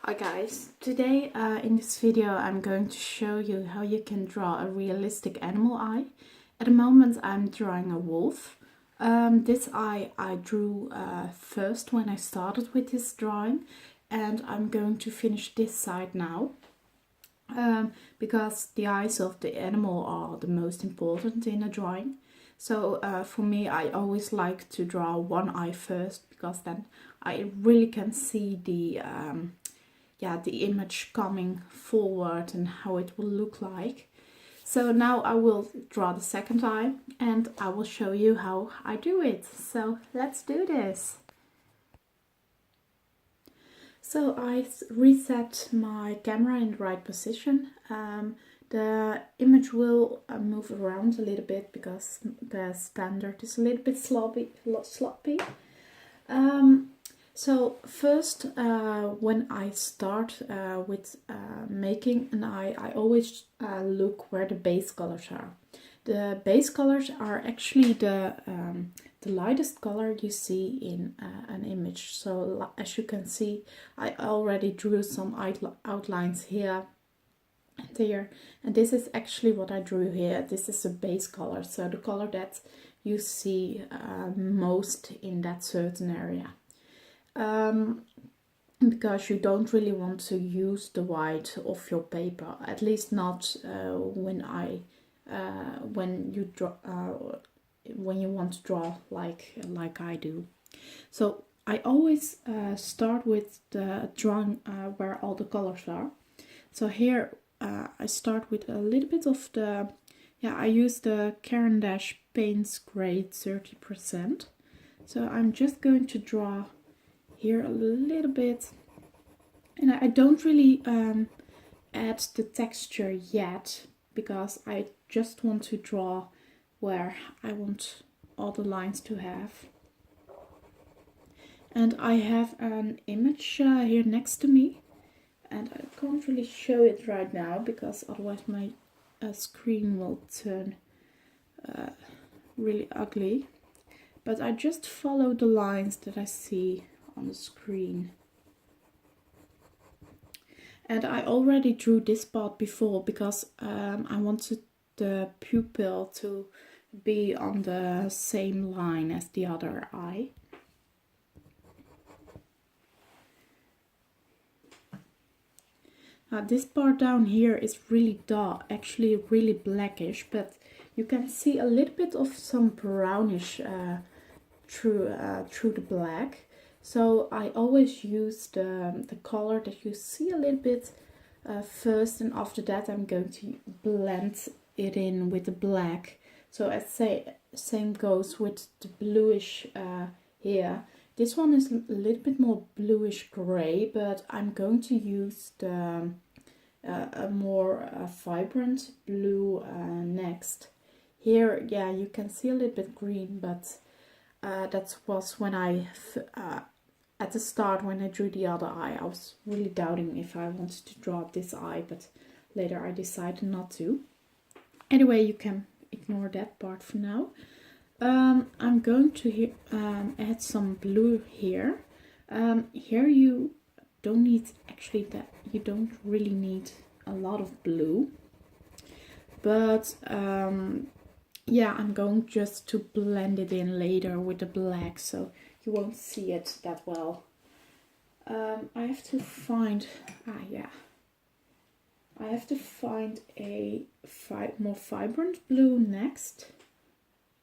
Hi guys, today in this video I'm going to show you how you can draw a realistic animal eye. At the moment I'm drawing a wolf. This eye I drew first when I started with this drawing, and I'm going to finish this side now. Because the eyes of the animal are the most important in a drawing. So for me, I always like to draw one eye first, because then I really can see the image coming forward and how it will look like. So now I will draw the second eye and I will show you how I do it. So let's do this. So I reset my camera in the right position. The image will move around a little bit because the standard is a little bit sloppy. So first, when I start with making an eye, I always look where the base colors are. The base colors are actually the lightest color you see in an image. So as you can see, I already drew some outlines here and there, and this is actually what I drew here. This is a base color, so the color that you see most in that certain area. Because you don't really want to use the white of your paper, at least not when you want to draw like I do. So I always start with the drawing where all the colors are. So here I start with a little bit of the, I use the Caran d'Ache Paints Grade 30%. So I'm just going to draw here a little bit, and I don't really add the texture yet, because I just want to draw where I want all the lines to have. And I have an image here next to me, and I can't really show it right now because otherwise my screen will turn really ugly. But I just follow the lines that I see on the screen. And I already drew this part before because I wanted the pupil to be on the same line as the other eye. This part down here is really dark, actually really blackish, but you can see a little bit of some brownish through the black. So I always use the color that you see a little bit first, and after that I'm going to blend it in with the black. So as same goes with the bluish here. This one is a little bit more bluish gray, but I'm going to use the a more vibrant blue next. Here, you can see a little bit green, but that was when at the start when I drew the other eye, I was really doubting if I wanted to draw this eye, but later I decided not to. Anyway, you can ignore that part for now. I'm going to add some blue here. Here you don't need, actually that you don't really need a lot of blue, but yeah, I'm going just to blend it in later with the black, so you won't see it that well. I have to find, I have to find a more vibrant blue next.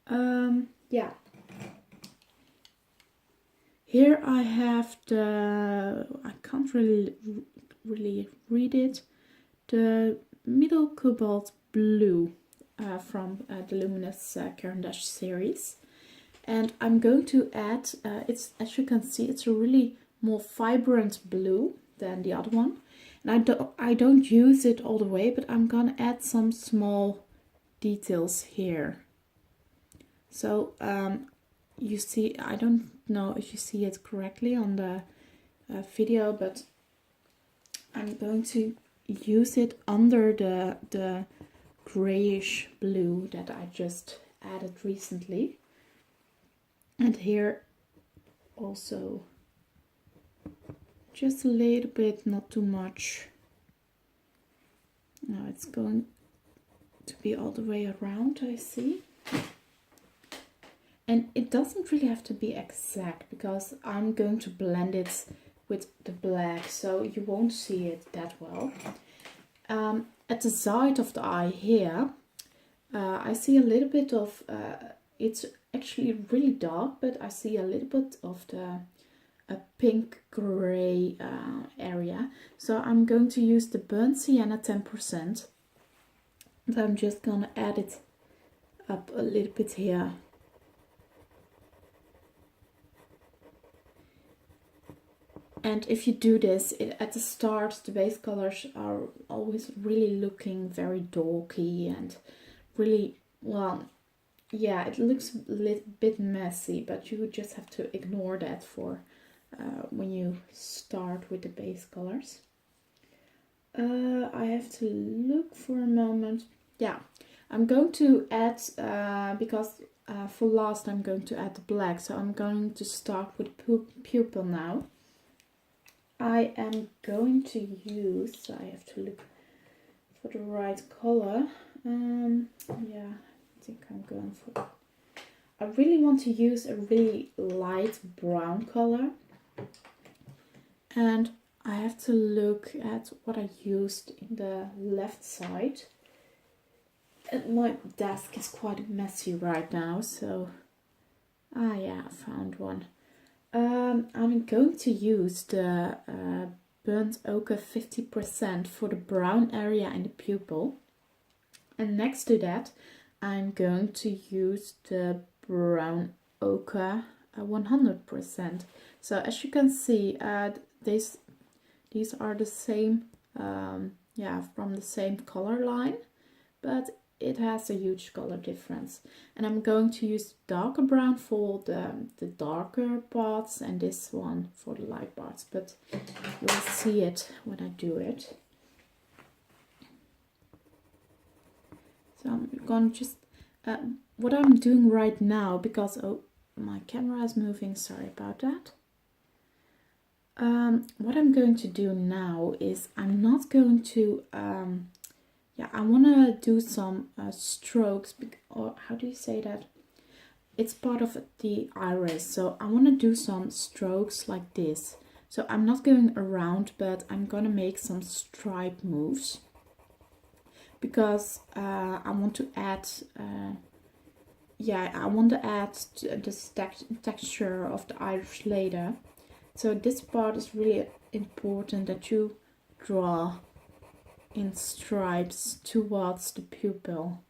Yeah. Here I have the, I can't really read it, the middle cobalt blue from the Luminous Caran d'Ache series. And I'm going to add, it's, as you can see, it's a really more vibrant blue than the other one. And I don't use it all the way, but I'm gonna add some small details here. So you see, I don't know if you see it correctly on the video, but I'm going to use it under the grayish blue that I just added recently. And here also just a little bit, not too much. Now it's going to be all the way around, I see. And it doesn't really have to be exact because I'm going to blend it with the black, so you won't see it that well. At the side of the eye here, I see a little bit of, it's actually really dark, but I see a little bit of the pink gray area. So I'm going to use the burnt sienna 10%. And I'm just gonna add it up a little bit here. And if you do this, at the start, the base colors are always really looking very dorky and really, well, yeah, it looks a little bit messy, but you just have to ignore that for when you start with the base colors. I have to look for a moment. Yeah, I'm going to add, because for last I'm going to add the black, so I'm going to start with pupil now. I am going to use, I have to look for the right color. Yeah, I think I'm going for, I really want to use a really light brown color. And I have to look at what I used in the left side. And my desk is quite messy right now, so, yeah, I found one. I'm going to use the burnt ochre 50% for the brown area in the pupil. And next to that, I'm going to use the brown ochre 100%. So as you can see, these are the same, yeah, from the same color line, but it has a huge color difference. And I'm going to use darker brown for the darker parts and this one for the light parts, but you'll see it when I do it. So I'm gonna just, what I'm doing right now, because, oh, my camera is moving, sorry about that. What I'm going to do now is I'm not going to, yeah, I want to do some strokes, or how do you say that? It's part of the iris, so I want to do some strokes like this. So I'm not going around, but I'm gonna make some stripe moves. Because I want to add, yeah, I want to add this texture of the iris later. So this part is really important that you draw in stripes towards the pupil.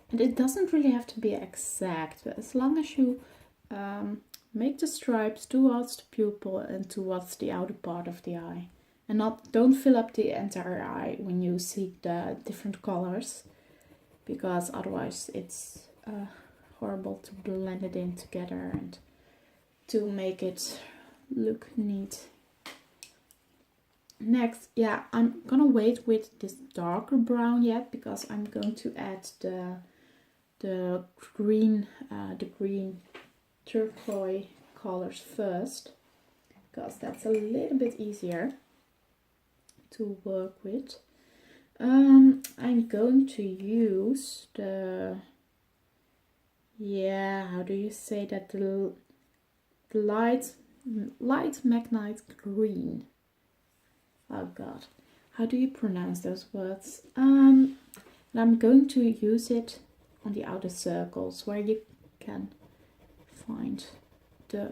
And it doesn't really have to be exact, but as long as you make the stripes towards the pupil and towards the outer part of the eye. And don't fill up the entire eye when you see the different colors, because otherwise it's horrible to blend it in together and to make it look neat. Next, yeah, I'm gonna wait with this darker brown yet, because I'm going to add the green turquoise colors first, because that's a little bit easier to work with. I'm going to use the, yeah, how do you say that, the light magnet green. Oh god, how do you pronounce those words? And I'm going to use it on the outer circles where you can find the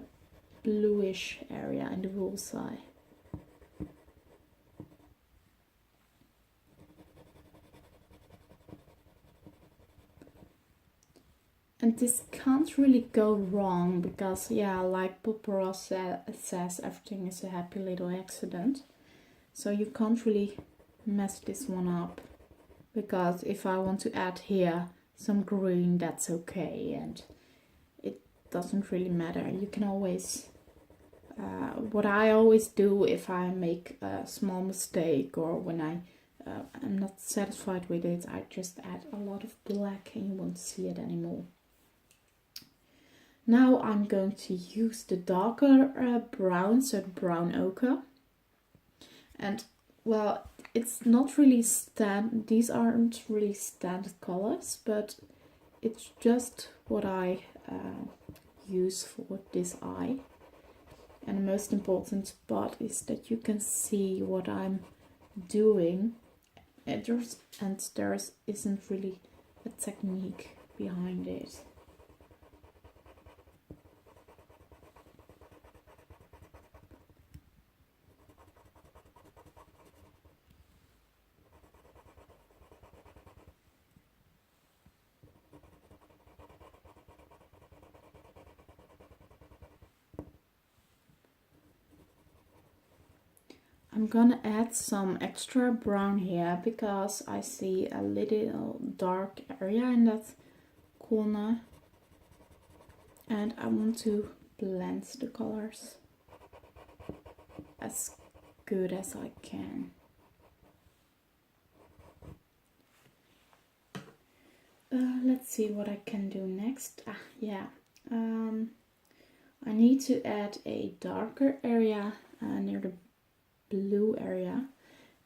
bluish area in the bullseye. And this can't really go wrong, because, yeah, like Bob Ross says, everything is a happy little accident. So you can't really mess this one up, because if I want to add here some green, that's okay, and it doesn't really matter. You can always what I always do if I make a small mistake or when I'm not satisfied with it, I just add a lot of black and you won't see it anymore. Now I'm going to use the darker brown, so the brown ochre. And well, it's not really these aren't really standard colors, but it's just what I use for this eye. And the most important part is that you can see what I'm doing, and there isn't really a technique behind it. I'm gonna add some extra brown here because I see a little dark area in that corner and I want to blend the colors as good as I can. Let's see what I can do next. I need to add a darker area near the blue area,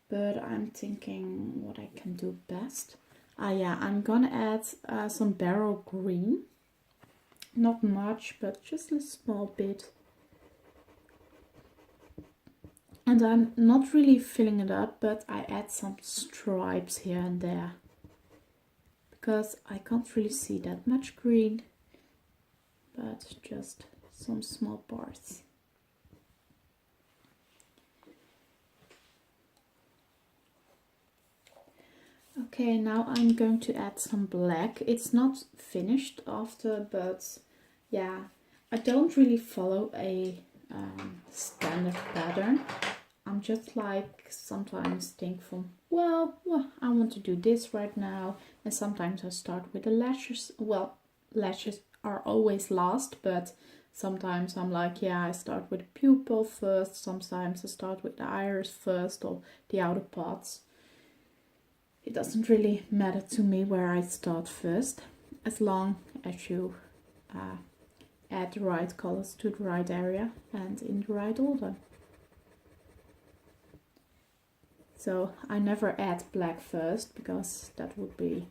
but I'm thinking what I can do best. I'm gonna add some beryl green. Not much, but just a small bit. And I'm not really filling it up, but I add some stripes here and there. Because I can't really see that much green, but just some small parts. Okay, now I'm going to add some black. It's not finished after, but yeah, I don't really follow a standard pattern. I'm just like sometimes think from, well, I want to do this right now. And sometimes I start with the lashes. Well, lashes are always last, but sometimes I'm like, yeah, I start with the pupil first. Sometimes I start with the iris first or the outer parts. It doesn't really matter to me where I start first, as long as you add the right colors to the right area and in the right order. So I never add black first because that would be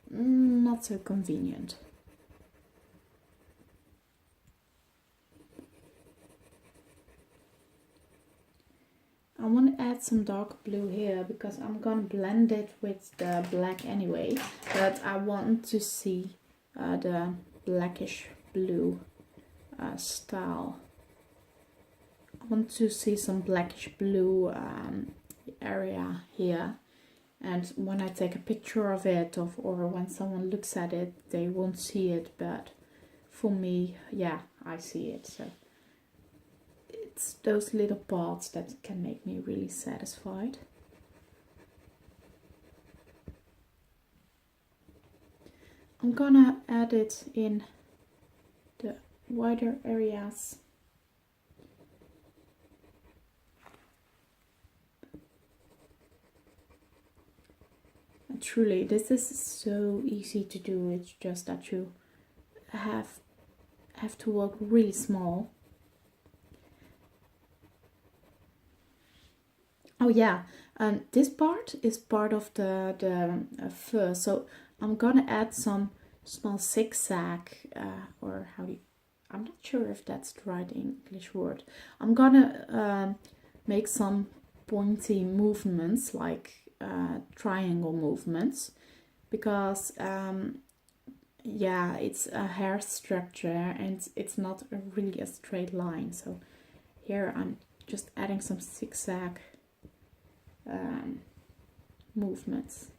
not so convenient. I want to add some dark blue here because I'm gonna blend it with the black anyway, but I want to see the blackish blue style. I want to see some blackish blue area here, and when I take a picture of it or when someone looks at it, they won't see it, but for me, yeah, I see it. So it's those little parts that can make me really satisfied. I'm gonna add it in the wider areas. And truly, this is so easy to do. It's just that you have to work really small. Oh yeah, this part is part of the fur, so I'm gonna add some small zigzag, or how do you, I'm not sure if that's the right English word. I'm gonna make some pointy movements, like triangle movements, because yeah, it's a hair structure and it's not really a straight line. So here I'm just adding some zigzag movements.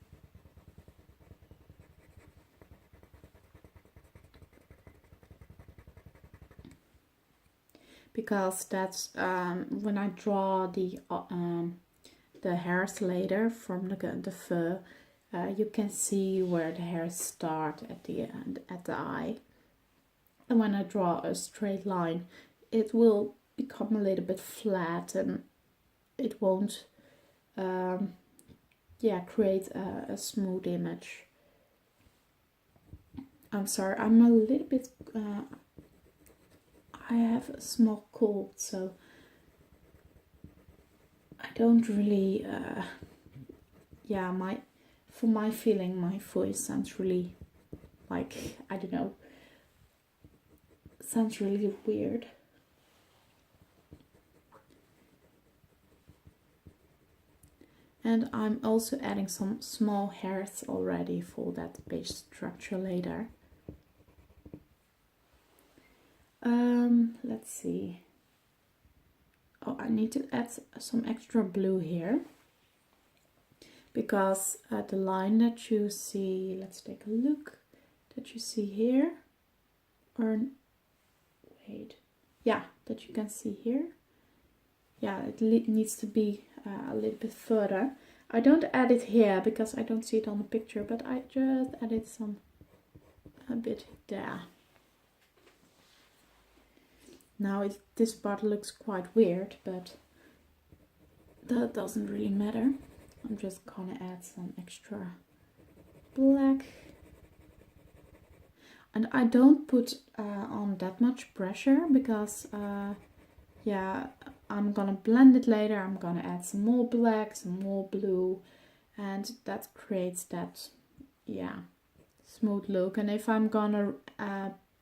Because that's when I draw the hairs later from the fur, you can see where the hairs start at the end, at the eye. And when I draw a straight line, it will become a little bit flat, and it won't yeah, create a smooth image. I'm sorry, I'm a little bit I have a small cold, so I don't really yeah, for my feeling, my voice sounds really like, I don't know, sounds really weird. And I'm also adding some small hairs already for that base structure later. Let's see. Oh, I need to add some extra blue here. Because the line that you see, let's take a look, that you see here, or wait, yeah, that you can see here. Yeah, it needs to be a little bit further. I don't add it here because I don't see it on the picture, but I just added a bit there. Now this part looks quite weird, but that doesn't really matter. I'm just gonna add some extra black. And I don't put on that much pressure because yeah, I'm gonna blend it later. I'm gonna add some more black, some more blue, and that creates that, yeah, smooth look. And if I'm gonna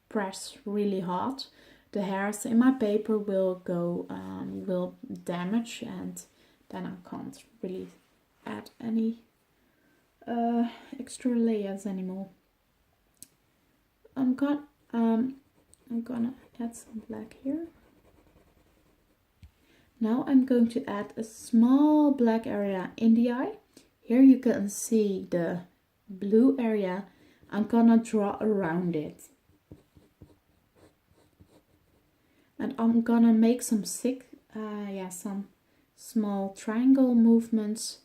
press really hard, the hairs in my paper will will damage, and then I can't really add any extra layers anymore. I'm gonna add some black here. Now I'm going to add a small black area in the eye. Here you can see the blue area. I'm gonna draw around it. And I'm gonna make some some small triangle movements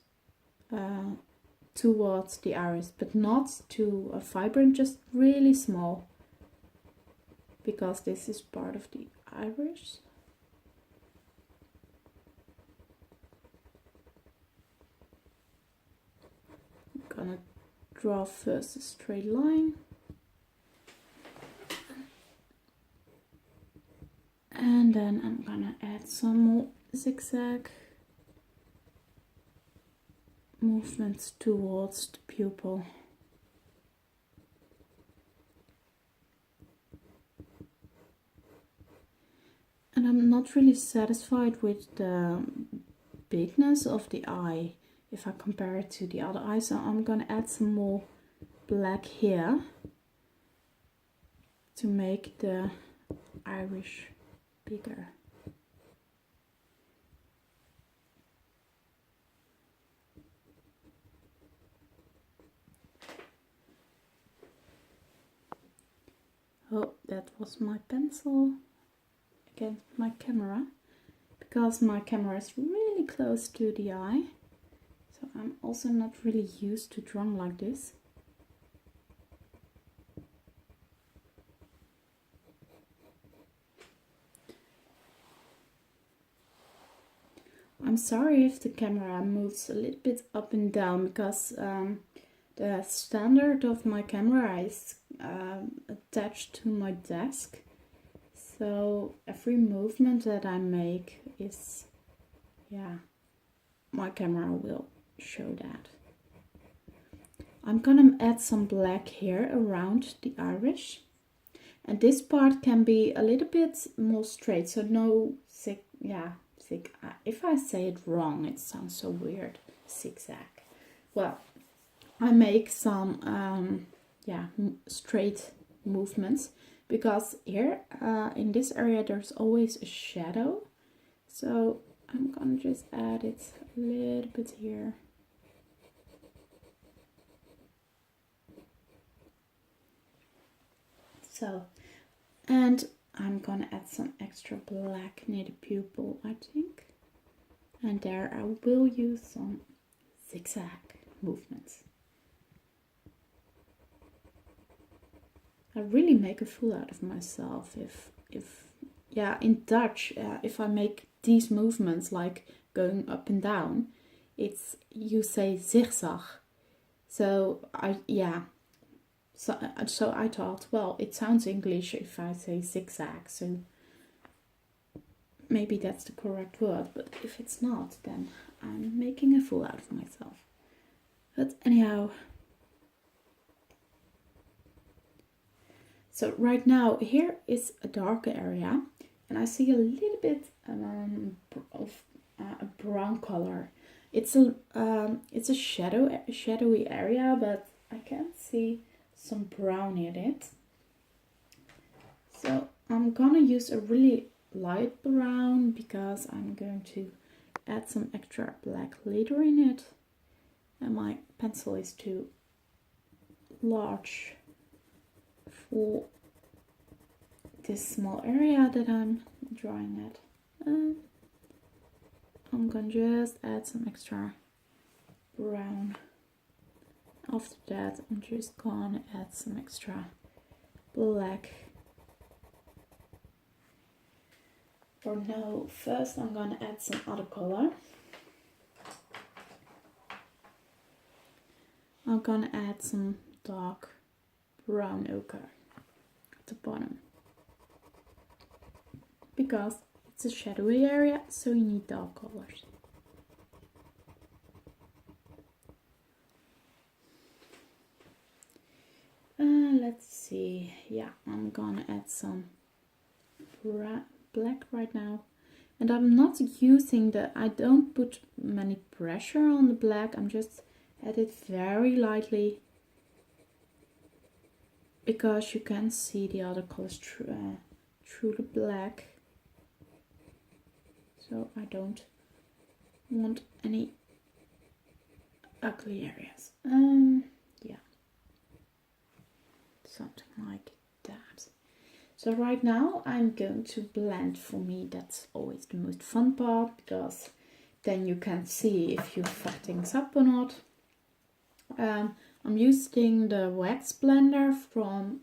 towards the iris, but not too vibrant, just really small, because this is part of the iris. I'm gonna draw first a straight line, and then I'm gonna add some more zigzag movements towards the pupil. And I'm not really satisfied with the bigness of the eye if I compare it to the other eye, so I'm gonna add some more black here to make the iris bigger. Oh, that was my pencil against my camera, because my camera is really close to the eye, so I'm also not really used to drawing like this. I'm sorry if the camera moves a little bit up and down, because the standard of my camera is attached to my desk, so every movement that I make is, yeah, my camera will show that. I'm gonna add some black here around the iris, and this part can be a little bit more straight, so no if I say it wrong, it sounds so weird. Zigzag. Well, I make some straight movements, because here in this area there's always a shadow, so I'm gonna just add it a little bit here. So, and I'm gonna add some extra black near the pupil, I think. And there I will use some zigzag movements. I really make a fool out of myself if yeah, in Dutch, if I make these movements like going up and down, it's, you say zigzag. So so I thought, well, it sounds English if I say zigzag, so maybe that's the correct word, but if it's not, then I'm making a fool out of myself. But anyhow, so right now here is a darker area, and I see a little bit of a brown color. It's a shadowy area, but I can see some brown in it. So I'm gonna use a really light brown because I'm going to add some extra black later in it, and my pencil is too large for this small area that I'm drawing at. I'm gonna just add some extra brown. After that, I'm just gonna add some extra black. For now, first I'm gonna add some other color. I'm gonna add some dark brown ochre at the bottom, because it's a shadowy area, so you need dark colors. Let's see, yeah, I'm gonna add some black right now, and I'm not using I don't put many pressure on the black, I'm just add it very lightly, because you can see the other colors through the black, so I don't want any ugly areas. Yeah, something like that. So right now I'm going to blend. For me, that's always the most fun part, because then you can see if you fuck things up or not. I'm using the wax blender from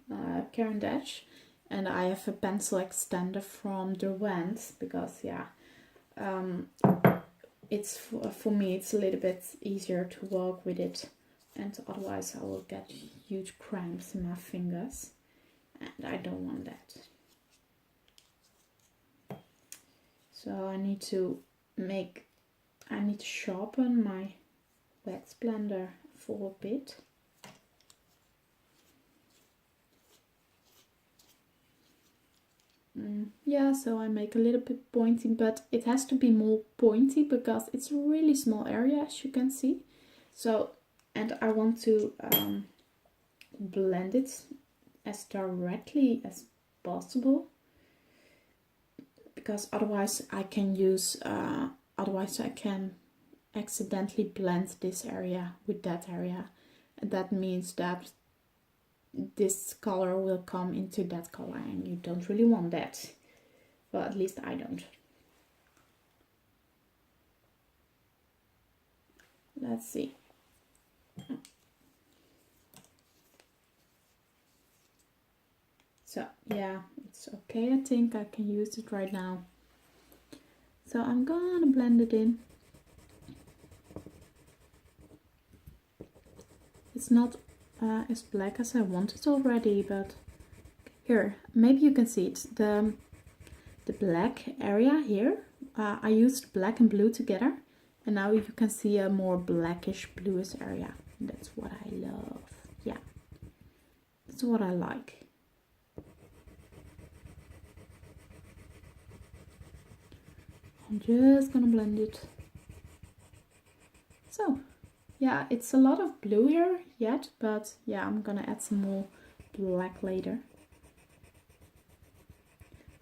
Caran d'Ache, and I have a pencil extender from Derwent, because yeah, it's for me it's a little bit easier to work with it, and otherwise I will get huge cramps in my fingers, and I don't want that. So I need to sharpen my wax blender for a bit. Yeah, so I make a little bit pointy, but it has to be more pointy because it's a really small area, as you can see. So, and I want to blend it as directly as possible, because otherwise I can accidentally blend this area with that area, and that means that this color will come into that color, and you don't really want that. Well, at least I don't. Let's see. So yeah, it's okay. I think I can use it right now. So I'm gonna blend it in. It's not as black as I wanted already, but here, maybe you can see it. The black area here, I used black and blue together, and now you can see a more blackish bluish area. That's what I love. Yeah, that's what I like. I'm just gonna blend it. So yeah, it's a lot of blue here yet, but yeah, I'm gonna add some more black later.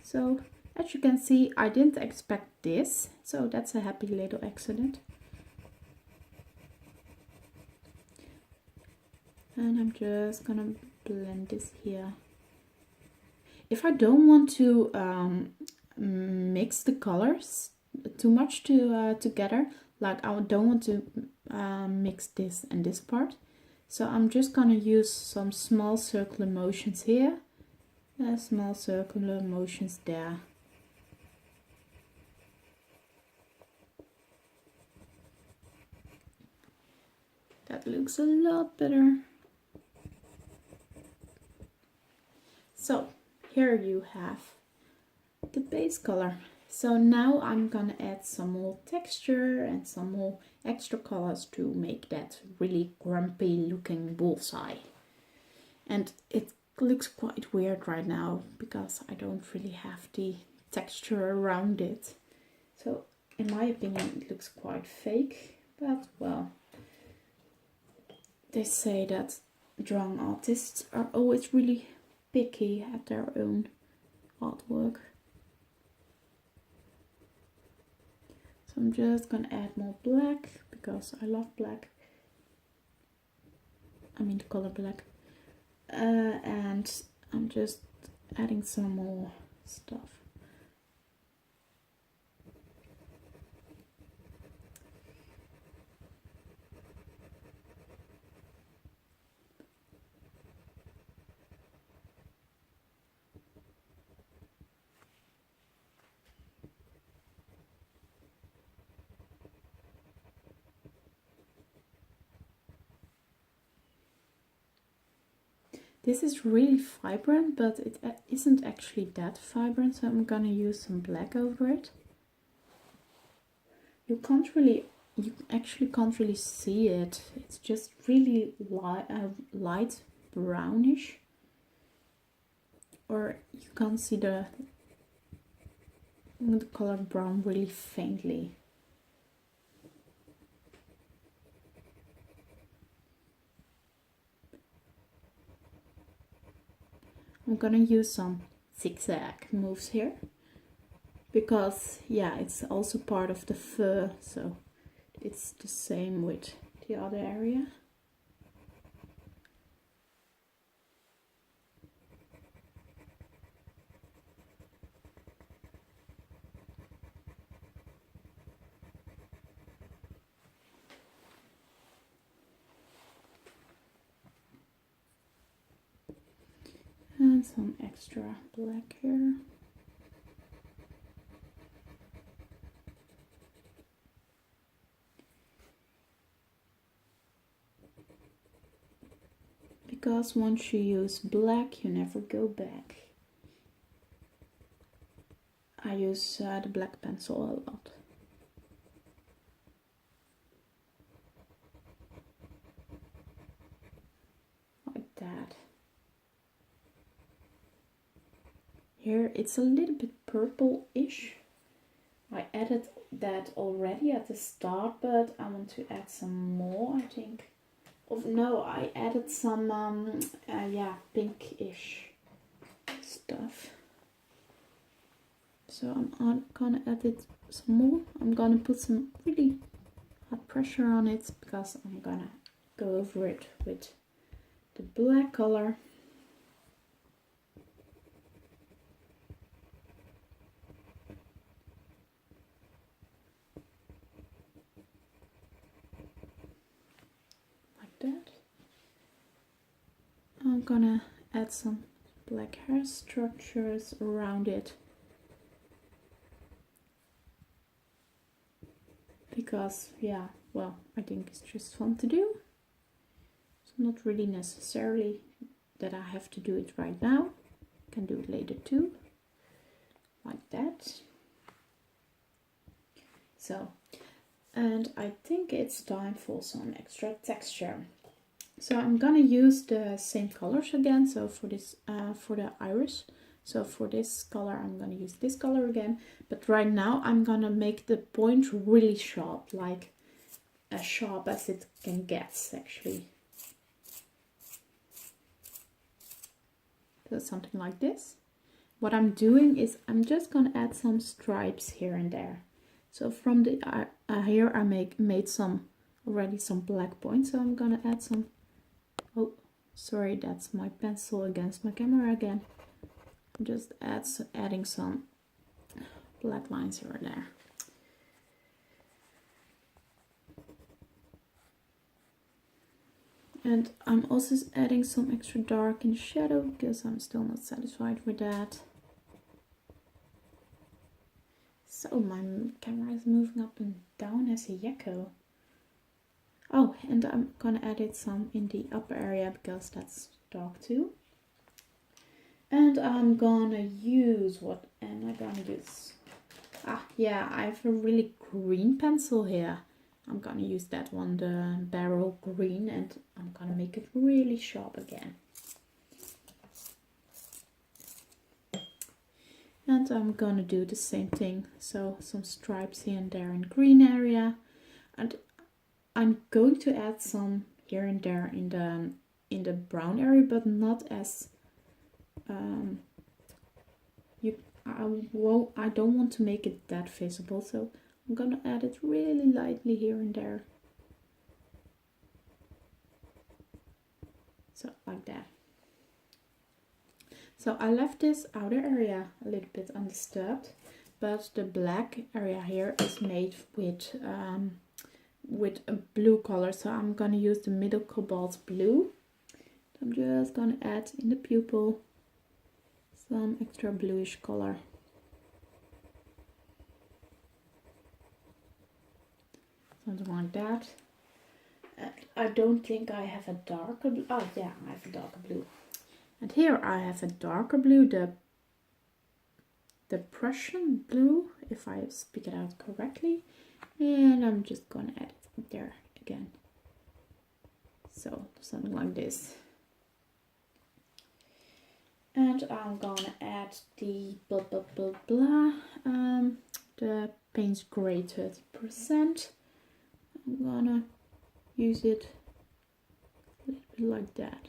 So as you can see, I didn't expect this, so that's a happy little accident. And I'm just gonna blend this here. If I don't want to mix the colors too much together, like I don't want to mix this and this part, so I'm just gonna use some small circular motions here, small circular motions there, That looks a lot better. So here you have the base color. So now I'm gonna add some more texture and some more extra colors to make that really grumpy looking bullseye. And it looks quite weird right now because I don't really have the texture around it. So in my opinion it looks quite fake, but well, they say that drawing artists are always really picky at their own artwork. So I'm just gonna add more black because I love black. I mean the color black. And I'm just adding some more stuff. This is really vibrant, but it isn't actually that vibrant, so I'm gonna use some black over it. You actually can't really see it. It's just really light brownish, or you can't see the color brown really faintly. I'm gonna use some zigzag moves here because yeah, it's also part of the fur, so it's the same with the other area. And some extra black here. Because once you use black, you never go back. I use the black pencil a lot. Like that. Here it's a little bit purple-ish. I added that already at the start, but I want to add some more, I think. No, I added some, yeah, pinkish stuff. So I'm gonna add it some more. I'm gonna put some really hard pressure on it because I'm gonna go over it with the black color. Like that. I'm gonna add some black hair structures around it. Because, yeah, well, I think it's just fun to do. It's not really necessarily that I have to do it right now. I can do it later too. Like that. So, and I think it's time for some extra texture. So I'm gonna use the same colors again. So for this, for the iris. So for this color, I'm gonna use this color again. But right now, I'm gonna make the point really sharp, like as sharp as it can get, actually. So something like this. What I'm doing is I'm just gonna add some stripes here and there. So from the here I made some black points. So I'm gonna add some. Oh, sorry, that's my pencil against my camera again. Just adding some black lines here and there. And I'm also adding some extra dark in shadow because I'm still not satisfied with that. So my camera is moving up and down as a gecko. Oh, and And I'm gonna add it some in the upper area because that's dark too. And I'm gonna use, what am I gonna use? Yeah, I have a really green pencil here. I'm gonna use that one, the Barrel Green, and I'm gonna make it really sharp again. And I'm gonna do the same thing, so some stripes here and there in green area, and I'm going to add some here and there in the brown area, but not as I don't want to make it that visible, so I'm gonna add it really lightly here and there. So like that. So I left this outer area a little bit undisturbed, but the black area here is made with a blue color, so I'm gonna use the Middle Cobalt Blue. I'm just gonna add in the pupil some extra bluish color. Something like that. I don't think I have a darker blue. Oh yeah, I have a darker blue. And here I have a darker blue, the Prussian blue, if I speak it out correctly. And I'm just gonna add it there again. So something like this. And I'm gonna add the the Payne's Gray 30%. I'm gonna use it a little bit like that.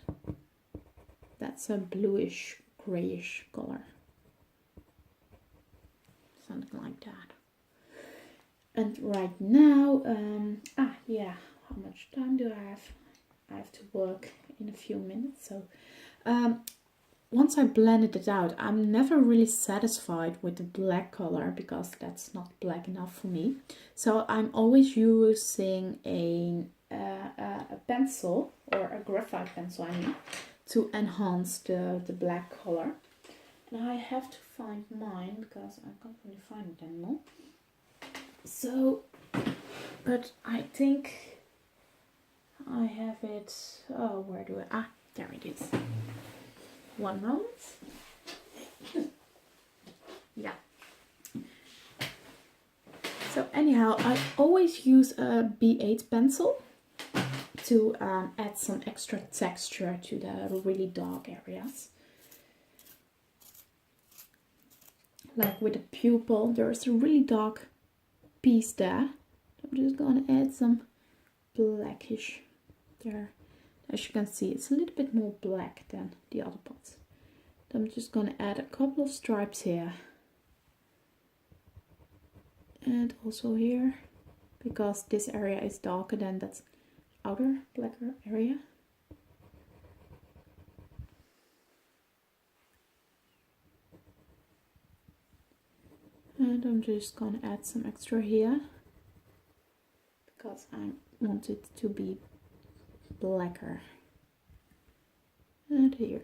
That's a bluish, grayish color. Something like that. And right now, yeah, how much time do I have? I have to work in a few minutes. So once I blended it out, I'm never really satisfied with the black color because that's not black enough for me. So I'm always using a pencil, or a graphite pencil, I mean, to enhance the black color. And I have to find mine because I can't really find it anymore. So, but I think I have it. Oh, where do I? There it is. One moment. Yeah. So anyhow, I always use a B8 pencil to add some extra texture to the really dark areas. Like with the pupil, there's a really dark piece there. I'm just gonna add some blackish there. As you can see, it's a little bit more black than the other parts. I'm just gonna add a couple of stripes here. And also here, because this area is darker than that outer blacker area. And I'm just gonna add some extra here because I want it to be blacker. And here.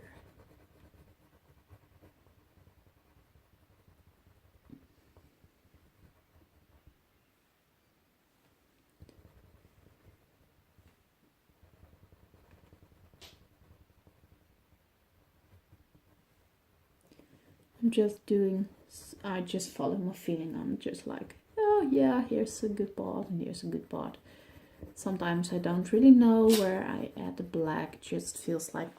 I just follow my feeling. I'm just like, oh yeah, here's a good part and here's a good part. Sometimes I don't really know where I add the black. It just feels like,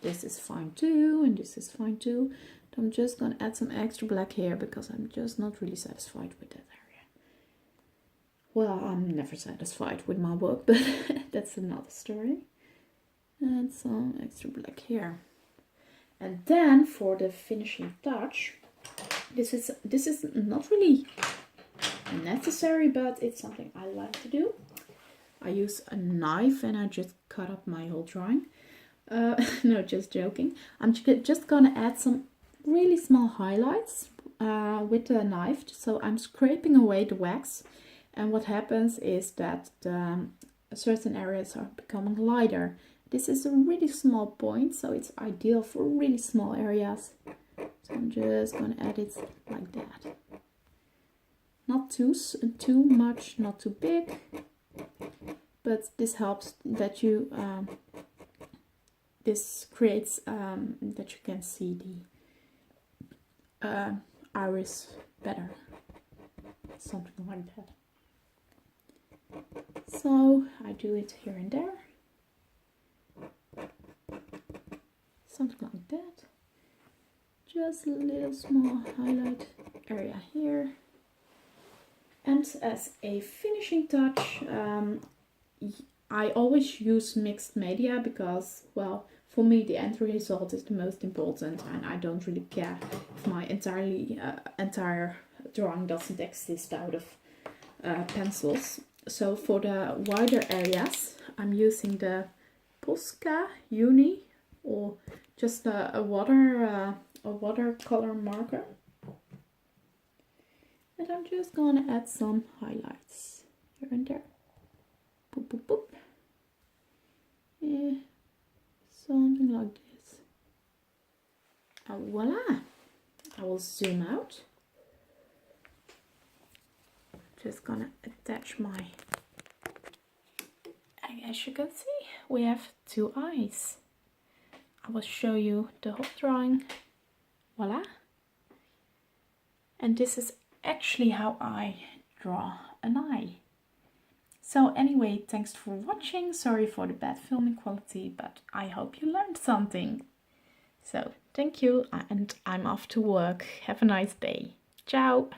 this is fine too, and this is fine too. I'm just gonna add some extra black here because I'm just not really satisfied with that area. Well, I'm never satisfied with my work, but that's another story. And some extra black here. And then for the finishing touch, this is not really necessary, but it's something I like to do. I use a knife and I just cut up my whole drawing. No, just joking. I'm just gonna add some really small highlights with the knife. So I'm scraping away the wax, and what happens is that certain areas are becoming lighter. This is a really small point, so it's ideal for really small areas. So I'm just gonna add it like that. Not too much, not too big, but this helps that you this creates that you can see the iris better, something like that. So I do it here and there, something like that. Just a little small highlight area here. And as a finishing touch, I always use mixed media because, well, for me the end result is the most important, and I don't really care if my entire drawing doesn't exist out of pencils. So for the wider areas, I'm using the Posca Uni, or just a watercolor marker. And I'm just gonna add some highlights here and there. Boop, boop, boop. Yeah, something like this. And voila! I will zoom out. Just gonna attach my... And as you can see, we have two eyes. I will show you the whole drawing. Voila! And this is actually how I draw an eye. So anyway, thanks for watching. Sorry for the bad filming quality, but I hope you learned something. So thank you, and I'm off to work. Have a nice day. Ciao!